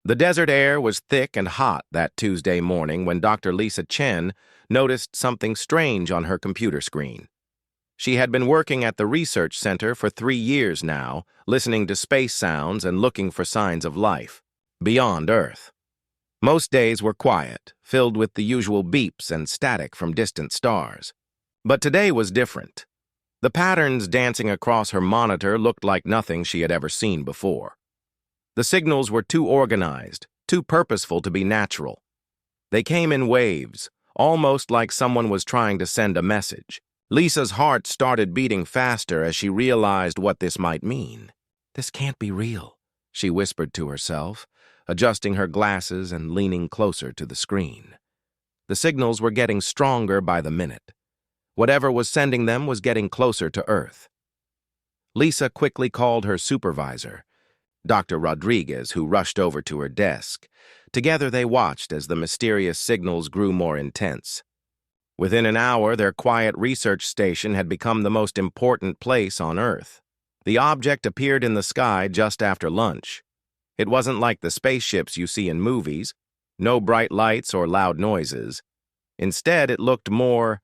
The desert air was thick and hot that Tuesday morning when Dr. Lisa Chen noticed something strange on her computer screen. She had been working at the research center for 3 years now, listening to space sounds and looking for signs of life beyond Earth. Most days were quiet, filled with the usual beeps and static from distant stars. But today was different. The patterns dancing across her monitor looked like nothing she had ever seen before. The signals were too organized, too purposeful to be natural. They came in waves, almost like someone was trying to send a message. Lisa's heart started beating faster as she realized what this might mean. "This can't be real," she whispered to herself, adjusting her glasses and leaning closer to the screen. The signals were getting stronger by the minute. Whatever was sending them was getting closer to Earth. Lisa quickly called her supervisor, Dr. Rodriguez, who rushed over to her desk. Together they watched as the mysterious signals grew more intense. Within an hour, their quiet research station had become the most important place on Earth. The object appeared in the sky just after lunch. It wasn't like the spaceships you see in movies, no bright lights or loud noises. Instead, it looked more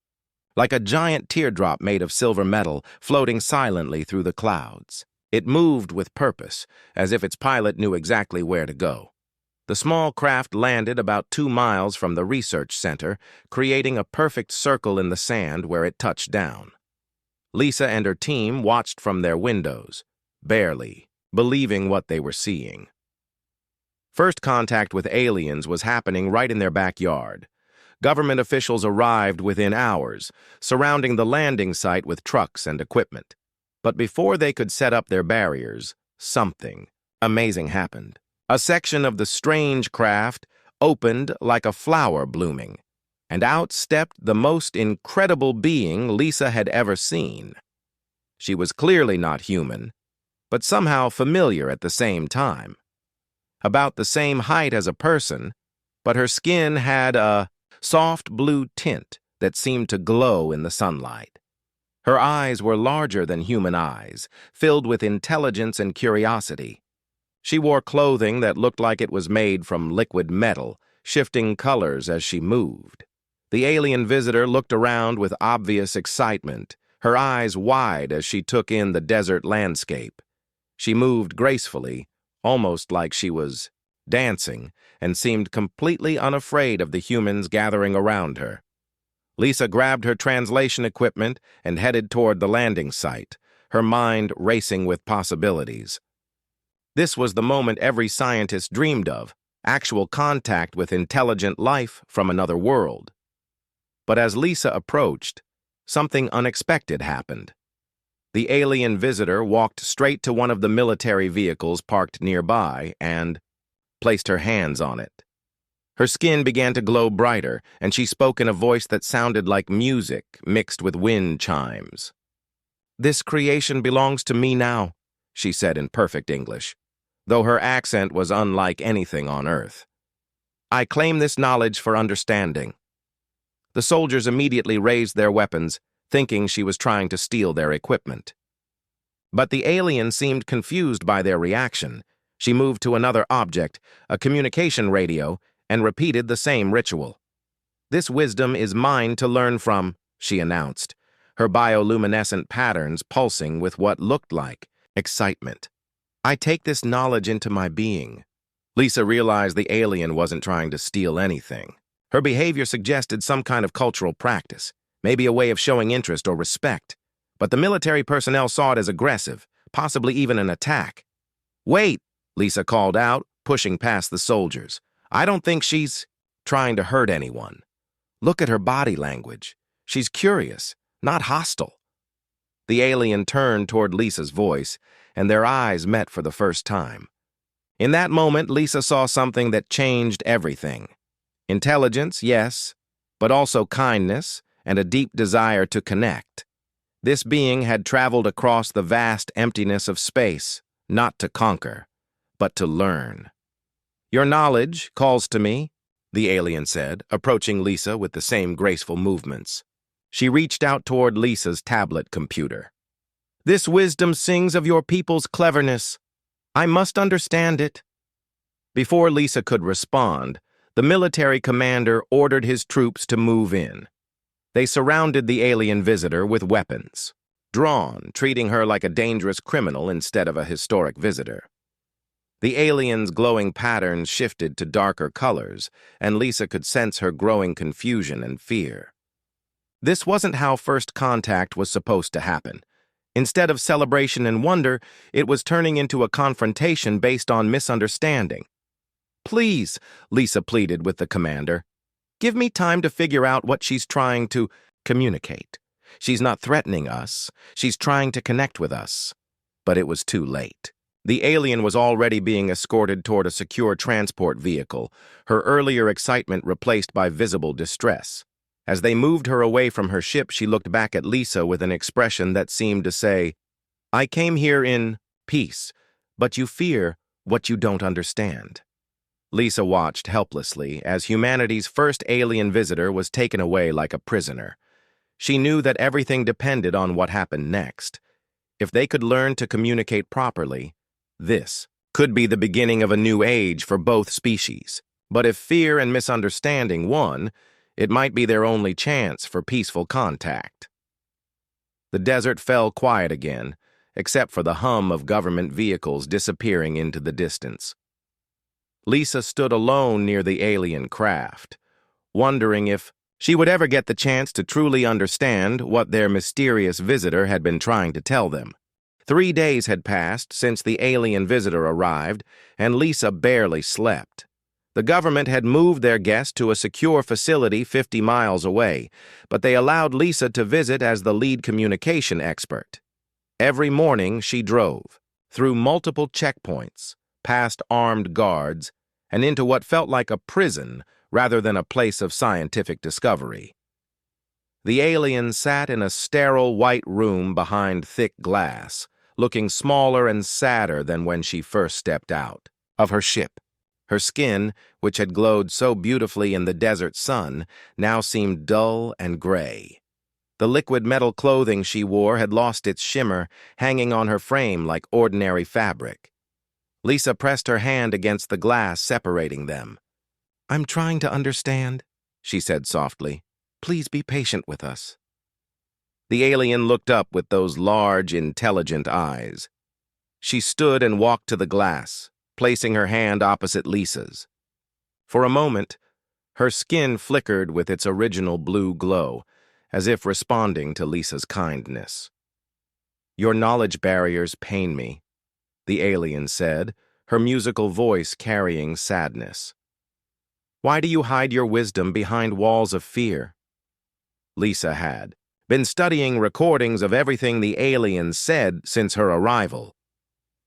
like a giant teardrop made of silver metal floating silently through the clouds. It moved with purpose, as if its pilot knew exactly where to go. The small craft landed about 2 miles from the research center, creating a perfect circle in the sand where it touched down. Lisa and her team watched from their windows, barely believing what they were seeing. First contact with aliens was happening right in their backyard. Government officials arrived within hours, surrounding the landing site with trucks and equipment. But before they could set up their barriers, something amazing happened. A section of the strange craft opened like a flower blooming, and out stepped the most incredible being Lisa had ever seen. She was clearly not human, but somehow familiar at the same time. About the same height as a person, but her skin had a soft blue tint that seemed to glow in the sunlight. Her eyes were larger than human eyes, filled with intelligence and curiosity. She wore clothing that looked like it was made from liquid metal, shifting colors as she moved. The alien visitor looked around with obvious excitement, her eyes wide as she took in the desert landscape. She moved gracefully, almost like she was dancing, and seemed completely unafraid of the humans gathering around her. Lisa grabbed her translation equipment and headed toward the landing site, her mind racing with possibilities. This was the moment every scientist dreamed of, actual contact with intelligent life from another world. But as Lisa approached, something unexpected happened. The alien visitor walked straight to one of the military vehicles parked nearby and placed her hands on it. Her skin began to glow brighter, and she spoke in a voice that sounded like music mixed with wind chimes. "This creation belongs to me now," she said in perfect English, though her accent was unlike anything on Earth. "I claim this knowledge for understanding." The soldiers immediately raised their weapons, thinking she was trying to steal their equipment. But the alien seemed confused by their reaction. She moved to another object, a communication radio, and repeated the same ritual. "This wisdom is mine to learn from," she announced, her bioluminescent patterns pulsing with what looked like excitement. "I take this knowledge into my being." Lisa realized the alien wasn't trying to steal anything. Her behavior suggested some kind of cultural practice, maybe a way of showing interest or respect. But the military personnel saw it as aggressive, possibly even an attack. "Wait," Lisa called out, pushing past the soldiers. "I don't think she's trying to hurt anyone. Look at her body language. She's curious, not hostile." The alien turned toward Lisa's voice, and their eyes met for the first time. In that moment, Lisa saw something that changed everything. Intelligence, yes, but also kindness and a deep desire to connect. This being had traveled across the vast emptiness of space, not to conquer, but to learn. "Your knowledge calls to me," the alien said, approaching Lisa with the same graceful movements. She reached out toward Lisa's tablet computer. "This wisdom sings of your people's cleverness. I must understand it." Before Lisa could respond, the military commander ordered his troops to move in. They surrounded the alien visitor with weapons, drawn, treating her like a dangerous criminal instead of a historic visitor. The alien's glowing patterns shifted to darker colors, and Lisa could sense her growing confusion and fear. This wasn't how first contact was supposed to happen. Instead of celebration and wonder, it was turning into a confrontation based on misunderstanding. "Please," Lisa pleaded with the commander, "give me time to figure out what she's trying to communicate. She's not threatening us. She's trying to connect with us." But it was too late. The alien was already being escorted toward a secure transport vehicle, her earlier excitement replaced by visible distress. As they moved her away from her ship, she looked back at Lisa with an expression that seemed to say, "I came here in peace, but you fear what you don't understand." Lisa watched helplessly as humanity's first alien visitor was taken away like a prisoner. She knew that everything depended on what happened next. If they could learn to communicate properly, this could be the beginning of a new age for both species. But if fear and misunderstanding won, it might be their only chance for peaceful contact. The desert fell quiet again, except for the hum of government vehicles disappearing into the distance. Lisa stood alone near the alien craft, wondering if she would ever get the chance to truly understand what their mysterious visitor had been trying to tell them. 3 days had passed since the alien visitor arrived, and Lisa barely slept. The government had moved their guest to a secure facility 50 miles away, but they allowed Lisa to visit as the lead communication expert. Every morning she drove, through multiple checkpoints, past armed guards, and into what felt like a prison rather than a place of scientific discovery. The alien sat in a sterile white room behind thick glass, looking smaller and sadder than when she first stepped out of her ship. Her skin, which had glowed so beautifully in the desert sun, now seemed dull and gray. The liquid metal clothing she wore had lost its shimmer, hanging on her frame like ordinary fabric. Lisa pressed her hand against the glass separating them. "I'm trying to understand," she said softly. "Please be patient with us." The alien looked up with those large, intelligent eyes. She stood and walked to the glass, placing her hand opposite Lisa's. For a moment, her skin flickered with its original blue glow, as if responding to Lisa's kindness. "Your knowledge barriers pain me," the alien said, her musical voice carrying sadness. "Why do you hide your wisdom behind walls of fear?" Lisa had been studying recordings of everything the alien said since her arrival.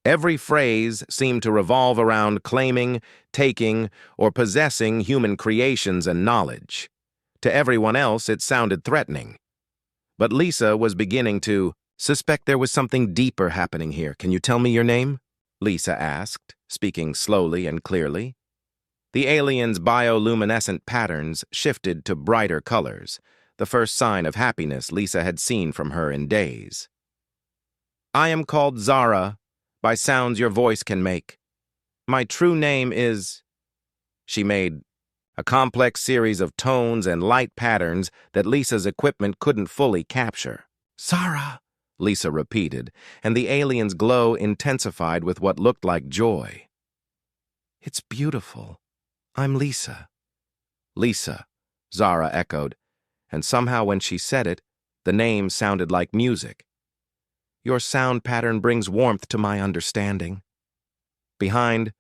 Every phrase seemed to revolve around claiming, taking, or possessing human creations and knowledge. To everyone else, it sounded threatening. But Lisa was beginning to suspect there was something deeper happening here. "Can you tell me your name?" Lisa asked, speaking slowly and clearly. The alien's bioluminescent patterns shifted to brighter colors, the first sign of happiness Lisa had seen from her in days. "I am called Zara, by sounds your voice can make. My true name is—" She made a complex series of tones and light patterns that Lisa's equipment couldn't fully capture. "Zara," Lisa repeated, and the alien's glow intensified with what looked like joy. "It's beautiful. I'm Lisa." "Lisa," Zara echoed, and somehow when she said it, the name sounded like music. "Your sound pattern brings warmth to my understanding." Behind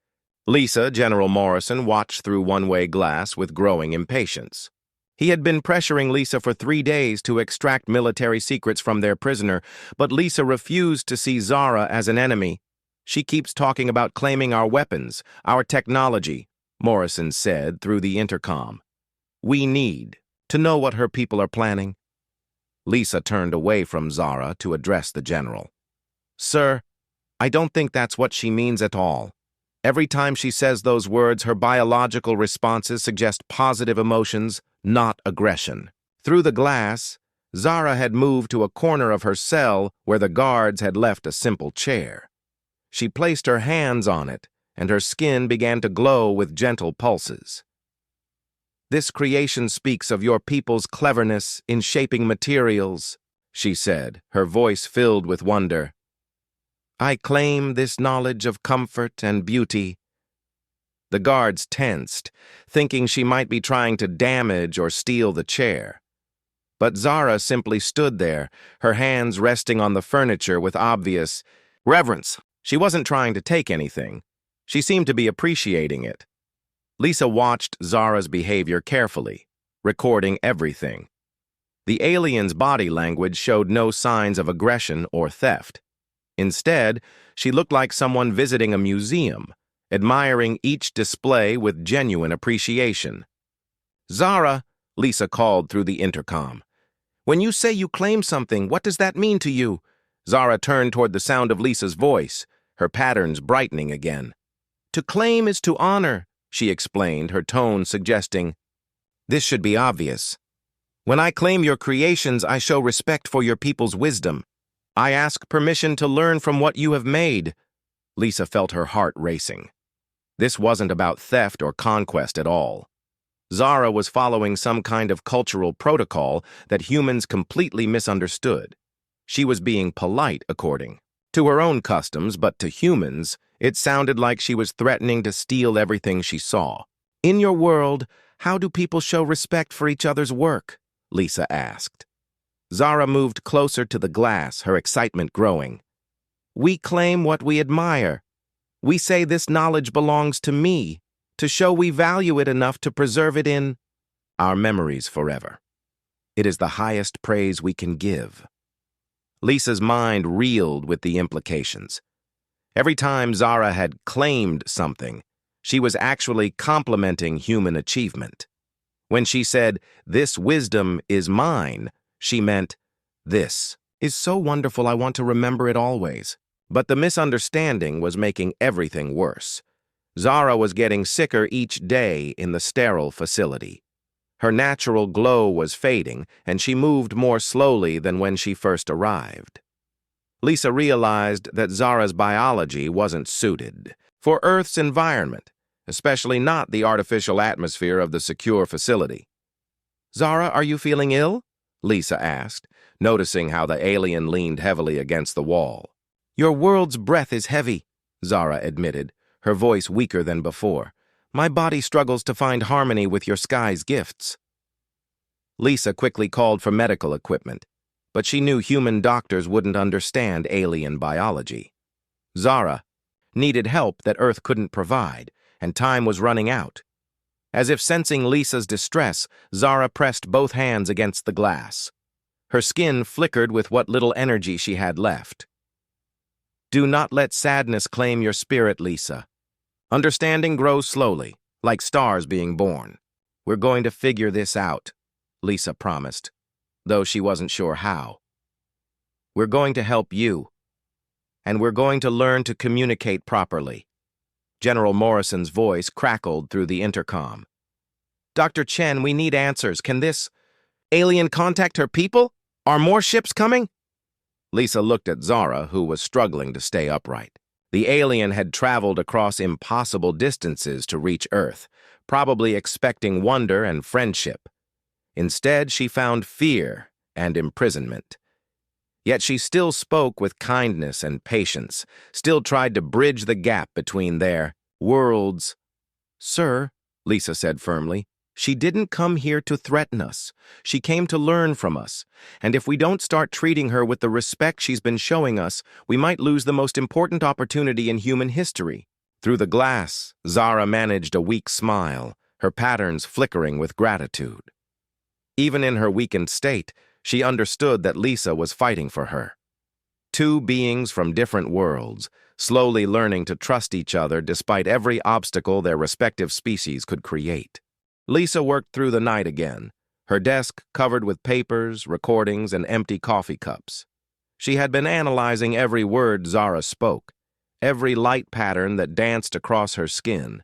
Lisa, General Morrison watched through one-way glass with growing impatience. He had been pressuring Lisa for 3 days to extract military secrets from their prisoner, but Lisa refused to see Zara as an enemy. "She keeps talking about claiming our weapons, our technology," Morrison said through the intercom. "We need to know what her people are planning." Lisa turned away from Zara to address the general. "Sir, I don't think that's what she means at all. Every time she says those words, her biological responses suggest positive emotions, not aggression." Through the glass, Zara had moved to a corner of her cell where the guards had left a simple chair. She placed her hands on it and her skin began to glow with gentle pulses. "This creation speaks of your people's cleverness in shaping materials," she said, her voice filled with wonder. "I claim this knowledge of comfort and beauty." The guards tensed, thinking she might be trying to damage or steal the chair. But Zara simply stood there, her hands resting on the furniture with obvious reverence. She wasn't trying to take anything. She seemed to be appreciating it. Lisa watched Zara's behavior carefully, recording everything. The alien's body language showed no signs of aggression or theft. Instead, she looked like someone visiting a museum, admiring each display with genuine appreciation. "Zara," Lisa called through the intercom. "When you say you claim something, what does that mean to you?" Zara turned toward the sound of Lisa's voice, her patterns brightening again. "To claim is to honor," she explained, her tone suggesting, "This should be obvious. When I claim your creations, I show respect for your people's wisdom. I ask permission to learn from what you have made." Lisa felt her heart racing. This wasn't about theft or conquest at all. Zara was following some kind of cultural protocol that humans completely misunderstood. She was being polite according to her own customs, but to humans, it sounded like she was threatening to steal everything she saw. "In your world, how do people show respect for each other's work?" Lisa asked. Zara moved closer to the glass, her excitement growing. "We claim what we admire. We say this knowledge belongs to me, to show we value it enough to preserve it in our memories forever. It is the highest praise we can give." Lisa's mind reeled with the implications. Every time Zara had claimed something, she was actually complimenting human achievement. When she said, "This wisdom is mine," she meant, "This is so wonderful I want to remember it always." But the misunderstanding was making everything worse. Zara was getting sicker each day in the sterile facility. Her natural glow was fading, and she moved more slowly than when she first arrived. Lisa realized that Zara's biology wasn't suited for Earth's environment, especially not the artificial atmosphere of the secure facility. "Zara, are you feeling ill?" Lisa asked, noticing how the alien leaned heavily against the wall. "Your world's breath is heavy," Zara admitted, her voice weaker than before. "My body struggles to find harmony with your sky's gifts." Lisa quickly called for medical equipment, but she knew human doctors wouldn't understand alien biology. Zara needed help that Earth couldn't provide, and time was running out. As if sensing Lisa's distress, Zara pressed both hands against the glass. Her skin flickered with what little energy she had left. "Do not let sadness claim your spirit, Lisa. Understanding grows slowly, like stars being born. We're going to figure this out," Lisa promised, though she wasn't sure how. "We're going to help you, and we're going to learn to communicate properly." General Morrison's voice crackled through the intercom. "Dr. Chen, we need answers. Can this alien contact her people? Are more ships coming?" Lisa looked at Zara, who was struggling to stay upright. The alien had traveled across impossible distances to reach Earth, probably expecting wonder and friendship. Instead, she found fear and imprisonment. Yet she still spoke with kindness and patience, still tried to bridge the gap between their worlds. "Sir," Lisa said firmly, "she didn't come here to threaten us. She came to learn from us. And if we don't start treating her with the respect she's been showing us, we might lose the most important opportunity in human history." Through the glass, Zara managed a weak smile, her patterns flickering with gratitude. Even in her weakened state, she understood that Lisa was fighting for her. Two beings from different worlds, slowly learning to trust each other despite every obstacle their respective species could create. Lisa worked through the night again, her desk covered with papers, recordings, and empty coffee cups. She had been analyzing every word Zara spoke, every light pattern that danced across her skin,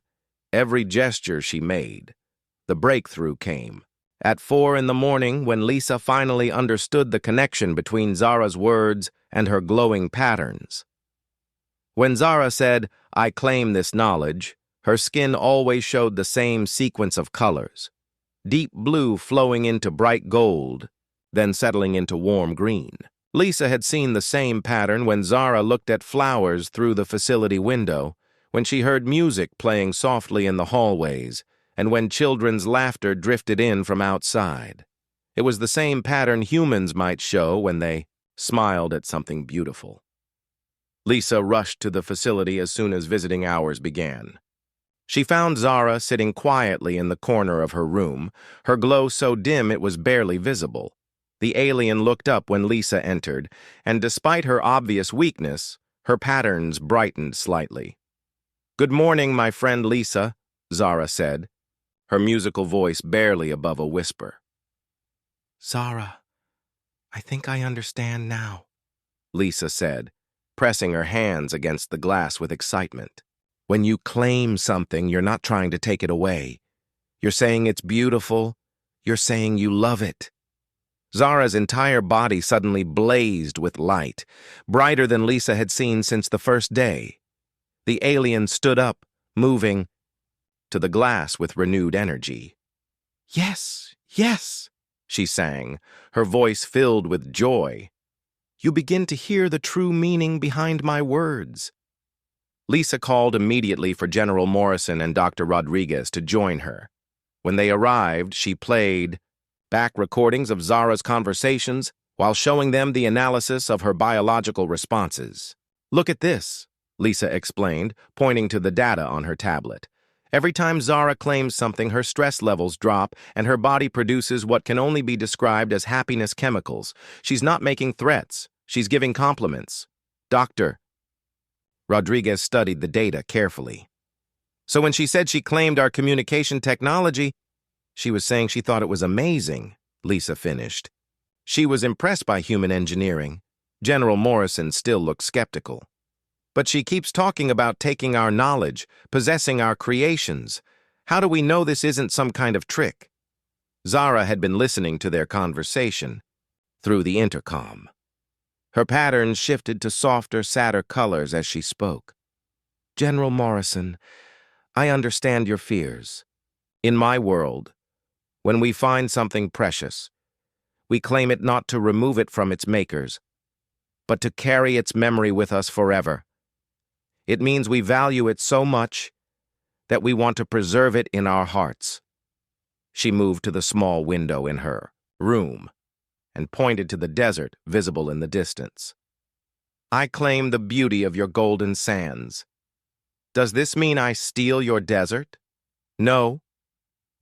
every gesture she made. The breakthrough came. At 4 a.m, when Lisa finally understood the connection between Zara's words and her glowing patterns. When Zara said, "I claim this knowledge," her skin always showed the same sequence of colors. Deep blue flowing into bright gold, then settling into warm green. Lisa had seen the same pattern when Zara looked at flowers through the facility window, when she heard music playing softly in the hallways, and when children's laughter drifted in from outside. It was the same pattern humans might show when they smiled at something beautiful. Lisa rushed to the facility as soon as visiting hours began. She found Zara sitting quietly in the corner of her room, her glow so dim it was barely visible. The alien looked up when Lisa entered, and despite her obvious weakness, her patterns brightened slightly. "Good morning, my friend Lisa," Zara said, her musical voice barely above a whisper. "Zara, I think I understand now," Lisa said, pressing her hands against the glass with excitement. "When you claim something, you're not trying to take it away. You're saying it's beautiful. You're saying you love it." Zara's entire body suddenly blazed with light, brighter than Lisa had seen since the first day. The alien stood up, moving to the glass with renewed energy. "Yes, yes," she sang, her voice filled with joy. "You begin to hear the true meaning behind my words." Lisa called immediately for General Morrison and Dr. Rodriguez to join her. When they arrived, she played back recordings of Zara's conversations while showing them the analysis of her biological responses. "Look at this," Lisa explained, pointing to the data on her tablet. "Every time Zara claims something, her stress levels drop and her body produces what can only be described as happiness chemicals. She's not making threats. She's giving compliments." "Doctor." Rodriguez studied the data carefully. "So when she said she claimed our communication technology, she was saying she thought it was amazing," Lisa finished. She was impressed by human engineering. General Morrison still looked skeptical. "But she keeps talking about taking our knowledge, possessing our creations. How do we know this isn't some kind of trick?" Zara had been listening to their conversation through the intercom. Her patterns shifted to softer, sadder colors as she spoke. "General Morrison, I understand your fears. In my world, when we find something precious, we claim it not to remove it from its makers, but to carry its memory with us forever. It means we value it so much that we want to preserve it in our hearts." She moved to the small window in her room and pointed to the desert visible in the distance. "I claim the beauty of your golden sands. Does this mean I steal your desert? No.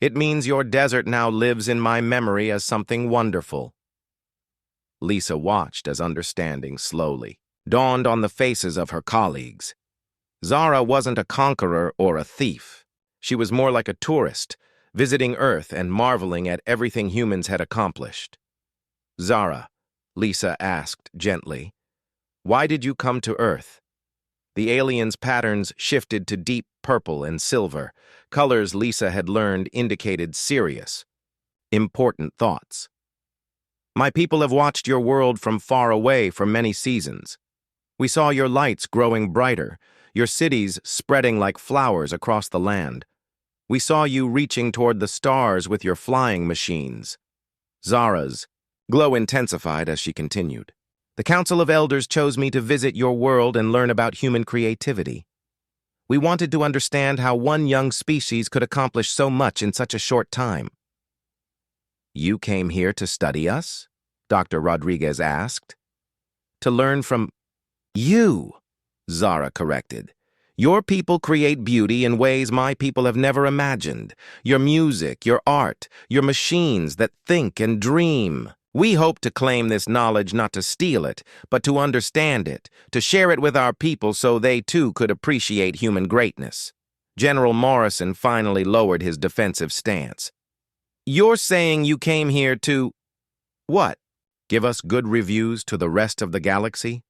It means your desert now lives in my memory as something wonderful." Lisa watched as understanding slowly dawned on the faces of her colleagues. Zara wasn't a conqueror or a thief. She was more like a tourist, visiting Earth and marveling at everything humans had accomplished. "Zara," Lisa asked gently, "why did you come to Earth?" The alien's patterns shifted to deep purple and silver. Colors Lisa had learned indicated serious, important thoughts. "My people have watched your world from far away for many seasons. We saw your lights growing brighter, your cities spreading like flowers across the land. We saw you reaching toward the stars with your flying machines." Zara's glow intensified as she continued. "The Council of Elders chose me to visit your world and learn about human creativity. We wanted to understand how one young species could accomplish so much in such a short time." "You came here to study us?" Dr. Rodriguez asked. "To learn from you," Zara corrected. "Your people create beauty in ways my people have never imagined. Your music, your art, your machines that think and dream. We hope to claim this knowledge not to steal it, but to understand it, to share it with our people so they too could appreciate human greatness." General Morrison finally lowered his defensive stance. "You're saying you came here to what? Give us good reviews to the rest of the galaxy?"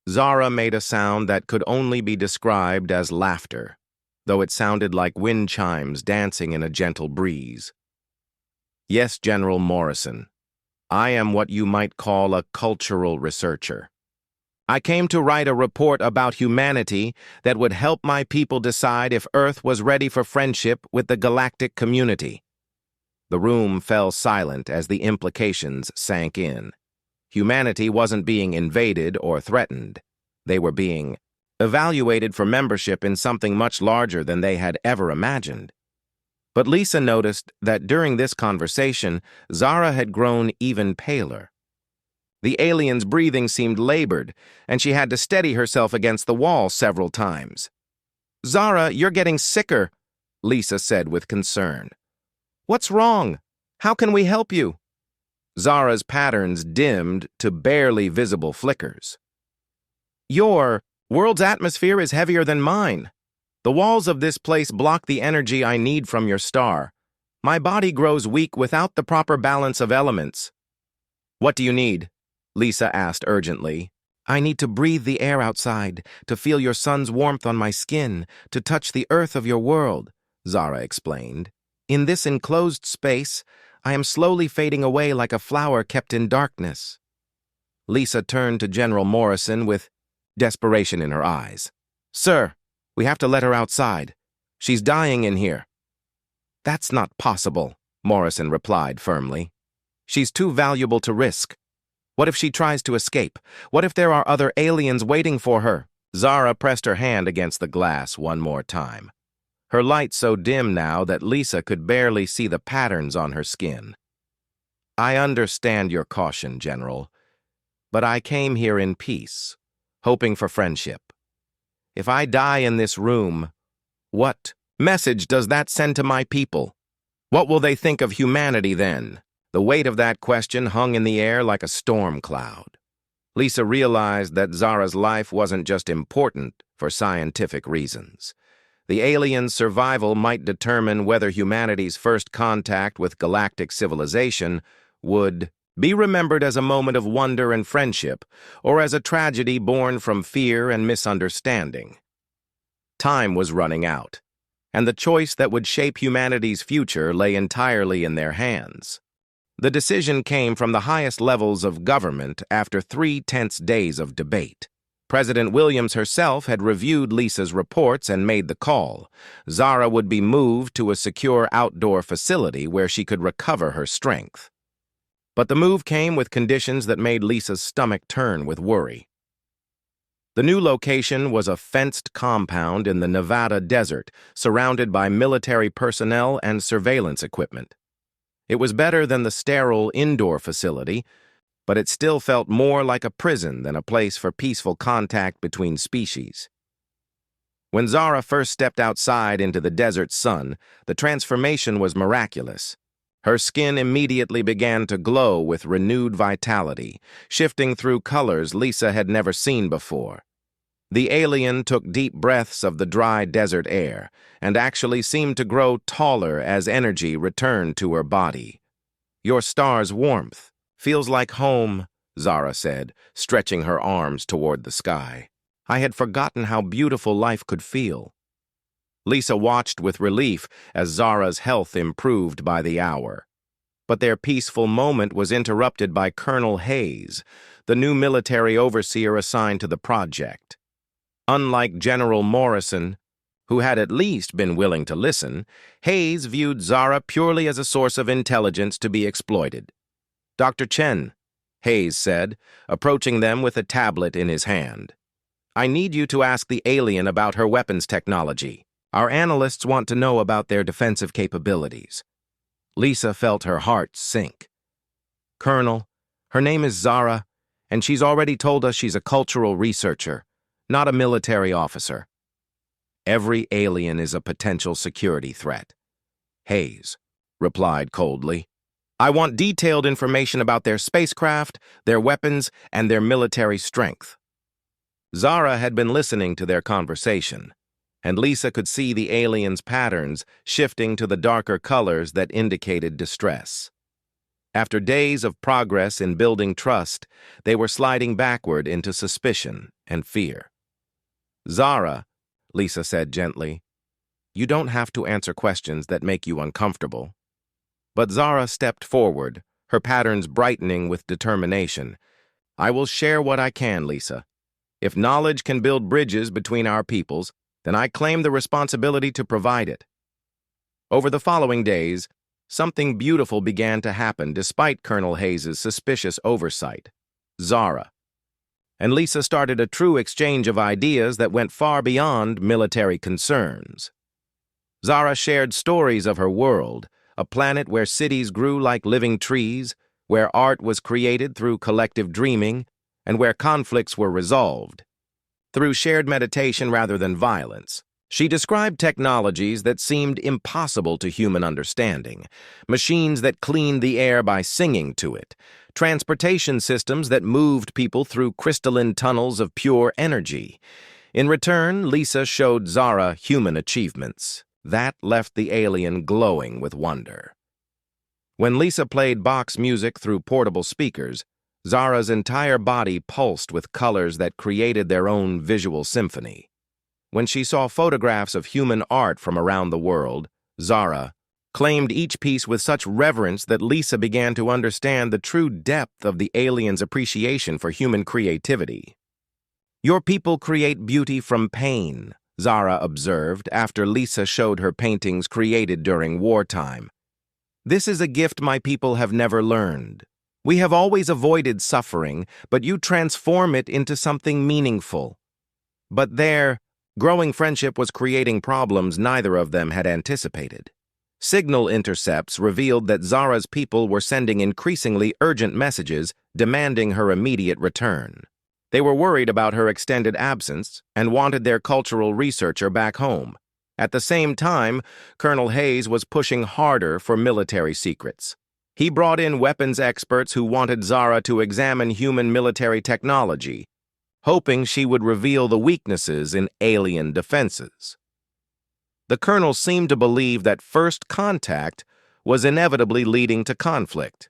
Zara made a sound that could only be described as laughter, though it sounded like wind chimes dancing in a gentle breeze. "Yes, General Morrison. I am what you might call a cultural researcher. I came to write a report about humanity that would help my people decide if Earth was ready for friendship with the galactic community. The room fell silent as the implications sank in. Humanity wasn't being invaded or threatened. They were being evaluated for membership in something much larger than they had ever imagined. But Lisa noticed that during this conversation, Zara had grown even paler. The alien's breathing seemed labored, and she had to steady herself against the wall several times. "Zara, you're getting sicker," Lisa said with concern. "What's wrong? How can we help you?" Zara's patterns dimmed to barely visible flickers. "Your world's atmosphere is heavier than mine. The walls of this place block the energy I need from your star. My body grows weak without the proper balance of elements." "What do you need?" Lisa asked urgently. "I need to breathe the air outside, to feel your sun's warmth on my skin, to touch the earth of your world," Zara explained. "In this enclosed space, I am slowly fading away like a flower kept in darkness." Lisa turned to General Morrison with desperation in her eyes. "Sir, we have to let her outside. She's dying in here." "That's not possible," Morrison replied firmly. "She's too valuable to risk. What if she tries to escape? What if there are other aliens waiting for her?" Zara pressed her hand against the glass one more time, her light so dim now that Lisa could barely see the patterns on her skin. "I understand your caution, General, but I came here in peace, hoping for friendship. If I die in this room, what message does that send to my people? What will they think of humanity then?" The weight of that question hung in the air like a storm cloud. Lisa realized that Zara's life wasn't just important for scientific reasons. The alien's survival might determine whether humanity's first contact with galactic civilization would be remembered as a moment of wonder and friendship, or as a tragedy born from fear and misunderstanding. Time was running out, and the choice that would shape humanity's future lay entirely in their hands. The decision came from the highest levels of government after 3 tense days of debate. President Williams herself had reviewed Lisa's reports and made the call. Zara would be moved to a secure outdoor facility where she could recover her strength. But the move came with conditions that made Lisa's stomach turn with worry. The new location was a fenced compound in the Nevada desert, surrounded by military personnel and surveillance equipment. It was better than the sterile indoor facility, but it still felt more like a prison than a place for peaceful contact between species. When Zara first stepped outside into the desert sun, the transformation was miraculous. Her skin immediately began to glow with renewed vitality, shifting through colors Lisa had never seen before. The alien took deep breaths of the dry desert air and actually seemed to grow taller as energy returned to her body. "Your star's warmth feels like home," Zara said, stretching her arms toward the sky. "I had forgotten how beautiful life could feel." Lisa watched with relief as Zara's health improved by the hour. But their peaceful moment was interrupted by Colonel Hayes, the new military overseer assigned to the project. Unlike General Morrison, who had at least been willing to listen, Hayes viewed Zara purely as a source of intelligence to be exploited. "Dr. Chen," Hayes said, approaching them with a tablet in his hand, "I need you to ask the alien about her weapons technology. Our analysts want to know about their defensive capabilities." Lisa felt her heart sink. "Colonel, her name is Zara, and she's already told us she's a cultural researcher, not a military officer." "Every alien is a potential security threat," Hayes replied coldly. "I want detailed information about their spacecraft, their weapons, and their military strength." Zara had been listening to their conversation, and Lisa could see the alien's patterns shifting to the darker colors that indicated distress. After days of progress in building trust, they were sliding backward into suspicion and fear. "Zara," Lisa said gently, "you don't have to answer questions that make you uncomfortable." But Zara stepped forward, her patterns brightening with determination. "I will share what I can, Lisa. If knowledge can build bridges between our peoples, then I claim the responsibility to provide it. Over the following days, something beautiful began to happen despite Colonel Hayes's suspicious oversight. Zara and Lisa started a true exchange of ideas that went far beyond military concerns. Zara shared stories of her world, a planet where cities grew like living trees, where art was created through collective dreaming, and where conflicts were resolved through shared meditation rather than violence. She described technologies that seemed impossible to human understanding, machines that cleaned the air by singing to it, transportation systems that moved people through crystalline tunnels of pure energy. In return, Lisa showed Zara human achievements. That left the alien glowing with wonder. When Lisa played box music through portable speakers, Zara's entire body pulsed with colors that created their own visual symphony. When she saw photographs of human art from around the world, Zara claimed each piece with such reverence that Lisa began to understand the true depth of the alien's appreciation for human creativity. "Your people create beauty from pain," Zara observed after Lisa showed her paintings created during wartime. "This is a gift my people have never learned. We have always avoided suffering, but you transform it into something meaningful." But their growing friendship was creating problems neither of them had anticipated. Signal intercepts revealed that Zara's people were sending increasingly urgent messages demanding her immediate return. They were worried about her extended absence and wanted their cultural researcher back home. At the same time, Colonel Hayes was pushing harder for military secrets. He brought in weapons experts who wanted Zara to examine human military technology, hoping she would reveal the weaknesses in alien defenses. The colonel seemed to believe that first contact was inevitably leading to conflict.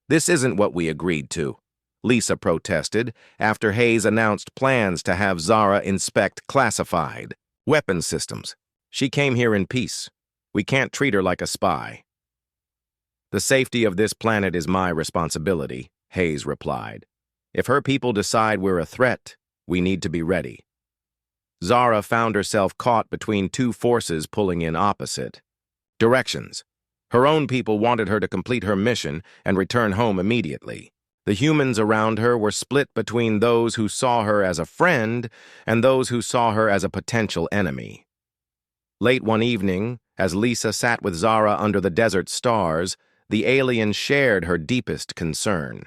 "This isn't what we agreed to," Lisa protested after Hayes announced plans to have Zara inspect classified weapon systems. "She came here in peace. We can't treat her like a spy." "The safety of this planet is my responsibility," Hayes replied. "If her people decide we're a threat, we need to be ready." Zara found herself caught between two forces pulling in opposite directions. Her own people wanted her to complete her mission and return home immediately. The humans around her were split between those who saw her as a friend and those who saw her as a potential enemy. Late one evening, as Lisa sat with Zara under the desert stars, the alien shared her deepest concern.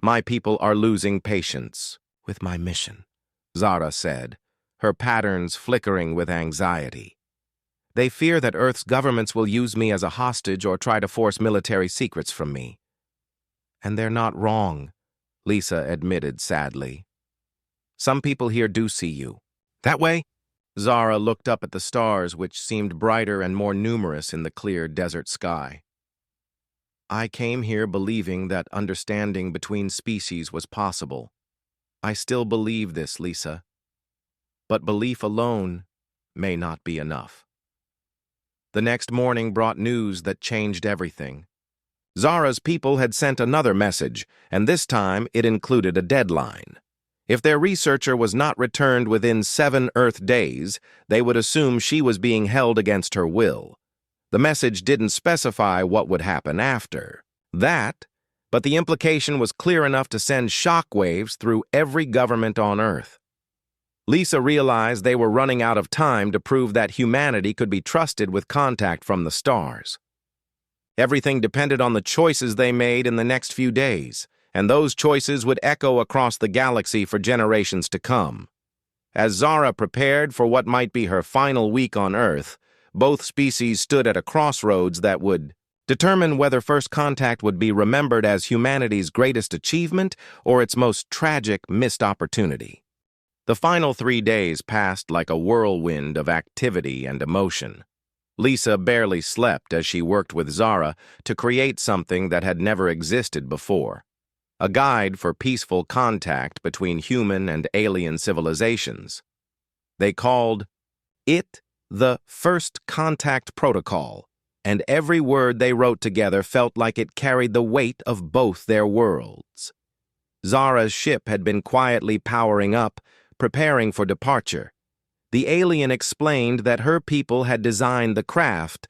"My people are losing patience with my mission," Zara said, her patterns flickering with anxiety. "They fear that Earth's governments will use me as a hostage or try to force military secrets from me." "And they're not wrong," Lisa admitted sadly. "Some people here do see you. That way?" Zara looked up at the stars, which seemed brighter and more numerous in the clear desert sky. "I came here believing that understanding between species was possible. I still believe this, Lisa. But belief alone may not be enough." The next morning brought news that changed everything. Zara's people had sent another message, and this time it included a deadline. If their researcher was not returned within 7 Earth days, they would assume she was being held against her will. The message didn't specify what would happen after that, but the implication was clear enough to send shockwaves through every government on Earth. Lisa realized they were running out of time to prove that humanity could be trusted with contact from the stars. Everything depended on the choices they made in the next few days, and those choices would echo across the galaxy for generations to come. As Zara prepared for what might be her final week on Earth, both species stood at a crossroads that would determine whether first contact would be remembered as humanity's greatest achievement or its most tragic missed opportunity. The final 3 days passed like a whirlwind of activity and emotion. Lisa barely slept as she worked with Zara to create something that had never existed before: a guide for peaceful contact between human and alien civilizations. They called it the First Contact Protocol, and every word they wrote together felt like it carried the weight of both their worlds. Zara's ship had been quietly powering up, preparing for departure. The alien explained that her people had designed the craft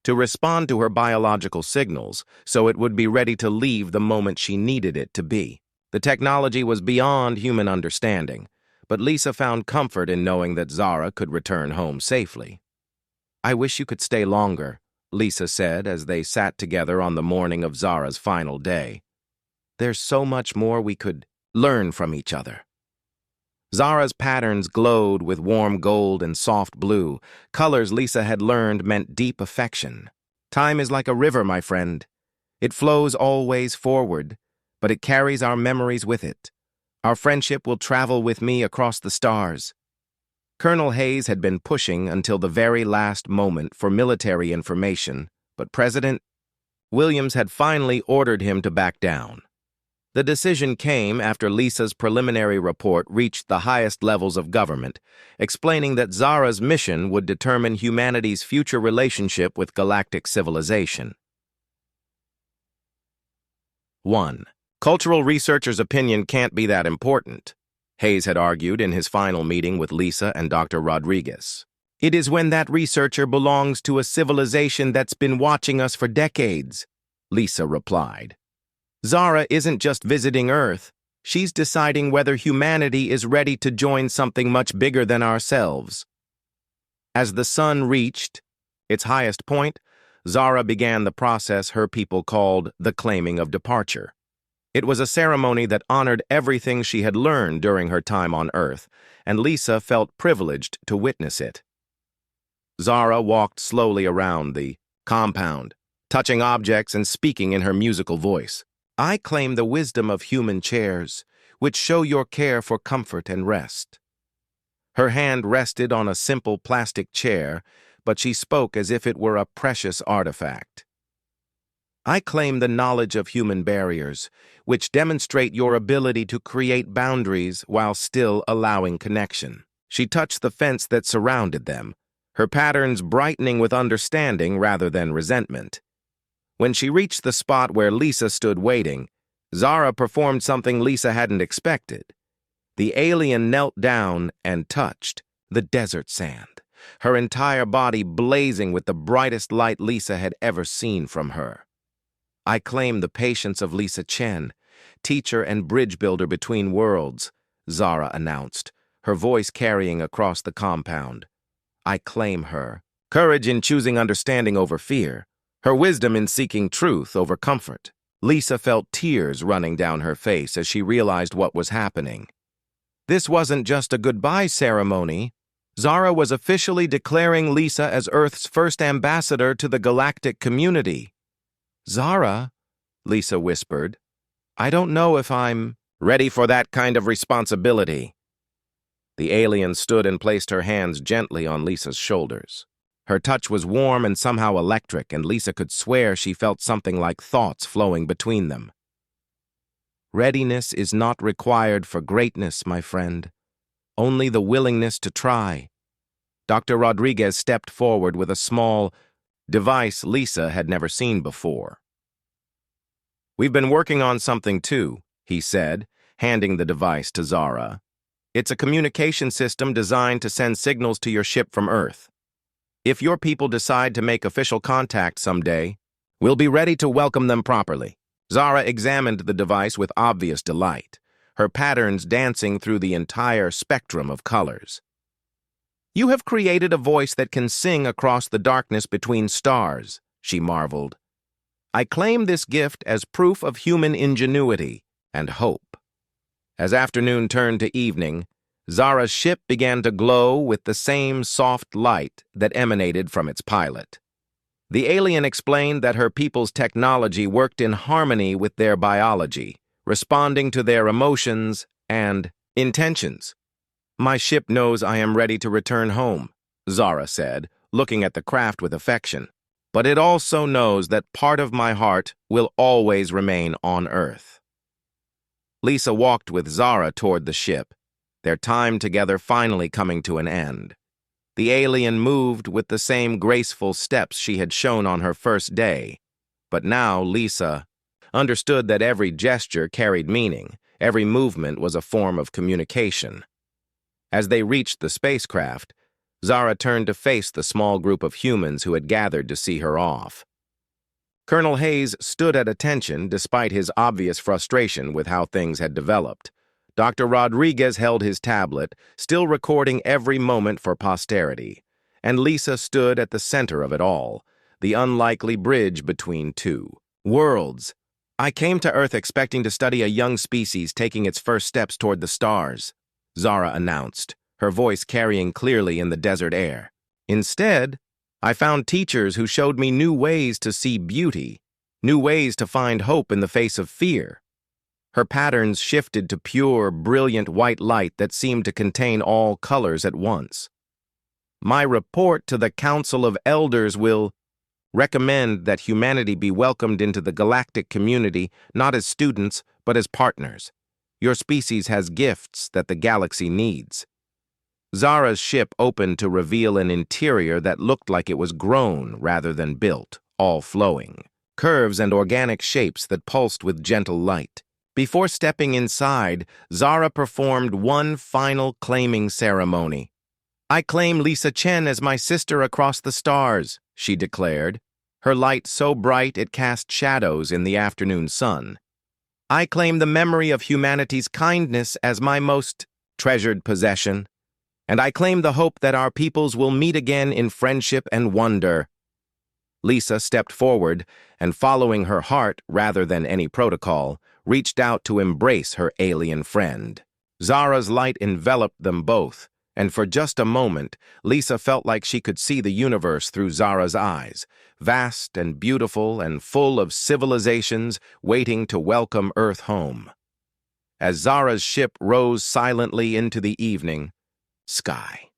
to respond to her biological signals, so it would be ready to leave the moment she needed it to be. The technology was beyond human understanding, but Lisa found comfort in knowing that Zara could return home safely. "I wish you could stay longer," Lisa said as they sat together on the morning of Zara's final day. "There's so much more we could learn from each other." Zara's patterns glowed with warm gold and soft blue, colors Lisa had learned meant deep affection. "Time is like a river, my friend. It flows always forward, but it carries our memories with it. Our friendship will travel with me across the stars." Colonel Hayes had been pushing until the very last moment for military information, but President Williams had finally ordered him to back down. The decision came after Lisa's preliminary report reached the highest levels of government, explaining that Zara's mission would determine humanity's future relationship with galactic civilization. 1. Cultural researchers' opinion can't be that important, Hayes had argued in his final meeting with Lisa and Dr. Rodriguez. "It is when that researcher belongs to a civilization that's been watching us for decades," Lisa replied. "Zara isn't just visiting Earth. She's deciding whether humanity is ready to join something much bigger than ourselves." As the sun reached its highest point, Zara began the process her people called the claiming of departure. It was a ceremony that honored everything she had learned during her time on Earth, and Lisa felt privileged to witness it. Zara walked slowly around the compound, touching objects and speaking in her musical voice. "I claim the wisdom of human chairs, which show your care for comfort and rest." Her hand rested on a simple plastic chair, but she spoke as if it were a precious artifact. "I claim the knowledge of human barriers, which demonstrate your ability to create boundaries while still allowing connection." She touched the fence that surrounded them, her patterns brightening with understanding rather than resentment. When she reached the spot where Lisa stood waiting, Zara performed something Lisa hadn't expected. The alien knelt down and touched the desert sand, her entire body blazing with the brightest light Lisa had ever seen from her. "I claim the patience of Lisa Chen, teacher and bridge builder between worlds," Zara announced, her voice carrying across the compound. "I claim her courage in choosing understanding over fear, her wisdom in seeking truth over comfort." Lisa felt tears running down her face as she realized what was happening. This wasn't just a goodbye ceremony. Zara was officially declaring Lisa as Earth's first ambassador to the galactic community. "Zara," Lisa whispered, "I don't know if I'm ready for that kind of responsibility." The alien stood and placed her hands gently on Lisa's shoulders. Her touch was warm and somehow electric, and Lisa could swear she felt something like thoughts flowing between them. "Readiness is not required for greatness, my friend. Only the willingness to try." Dr. Rodriguez stepped forward with a small device Lisa had never seen before. "We've been working on something too," he said, handing the device to Zara. "It's a communication system designed to send signals to your ship from Earth. If your people decide to make official contact someday, we'll be ready to welcome them properly." Zara examined the device with obvious delight, her patterns dancing through the entire spectrum of colors. "You have created a voice that can sing across the darkness between stars," she marveled. "I claim this gift as proof of human ingenuity and hope." As afternoon turned to evening, Zara's ship began to glow with the same soft light that emanated from its pilot. The alien explained that her people's technology worked in harmony with their biology, responding to their emotions and intentions. "My ship knows I am ready to return home," Zara said, looking at the craft with affection. "But it also knows that part of my heart will always remain on Earth." Lisa walked with Zara toward the ship, their time together finally coming to an end. The alien moved with the same graceful steps she had shown on her first day, but now Lisa understood that every gesture carried meaning, Every movement was a form of communication. As they reached the spacecraft, Zara turned to face the small group of humans who had gathered to see her off. Colonel Hayes stood at attention despite his obvious frustration with how things had developed. Dr. Rodriguez held his tablet, still recording every moment for posterity, and Lisa stood at the center of it all, the unlikely bridge between two worlds. I came to Earth expecting to study a young species taking its first steps toward the stars, Zara announced, her voice carrying clearly in the desert air. Instead, I found teachers who showed me new ways to see beauty, new ways to find hope in the face of fear. Her patterns shifted to pure, brilliant white light that seemed to contain all colors at once. My report to the Council of Elders will recommend that humanity be welcomed into the galactic community not as students, but as partners. Your species has gifts that the galaxy needs. Zara's ship opened to reveal an interior that looked like it was grown rather than built, all flowing, curves and organic shapes that pulsed with gentle light. Before stepping inside, Zara performed one final claiming ceremony. I claim Lisa Chen as my sister across the stars, she declared, her light so bright it cast shadows in the afternoon sun. I claim the memory of humanity's kindness as my most treasured possession, and I claim the hope that our peoples will meet again in friendship and wonder. Lisa stepped forward and, following her heart rather than any protocol, reached out to embrace her alien friend. Zara's light enveloped them both, and for just a moment, Lisa felt like she could see the universe through Zara's eyes, vast and beautiful and full of civilizations waiting to welcome Earth home. As Zara's ship rose silently into the evening sky,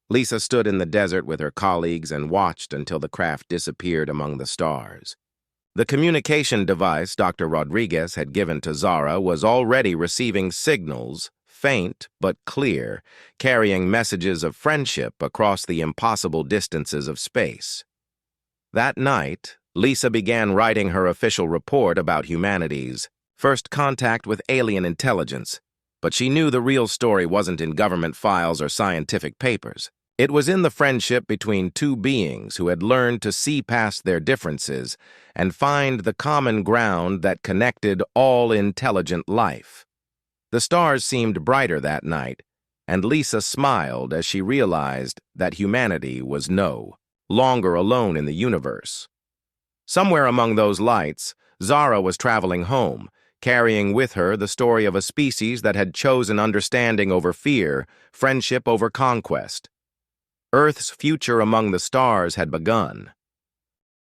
Lisa stood in the desert with her colleagues and watched until the craft disappeared among the stars. The communication device Dr. Rodriguez had given to Zara was already receiving signals, faint but clear, carrying messages of friendship across the impossible distances of space. That night, Lisa began writing her official report about humanity's first contact with alien intelligence, but she knew the real story wasn't in government files or scientific papers. It was in the friendship between two beings who had learned to see past their differences and find the common ground that connected all intelligent life. The stars seemed brighter that night, and Lisa smiled as she realized that humanity was no longer alone in the universe. Somewhere among those lights, Zara was traveling home, carrying with her the story of a species that had chosen understanding over fear, friendship over conquest. Earth's future among the stars had begun.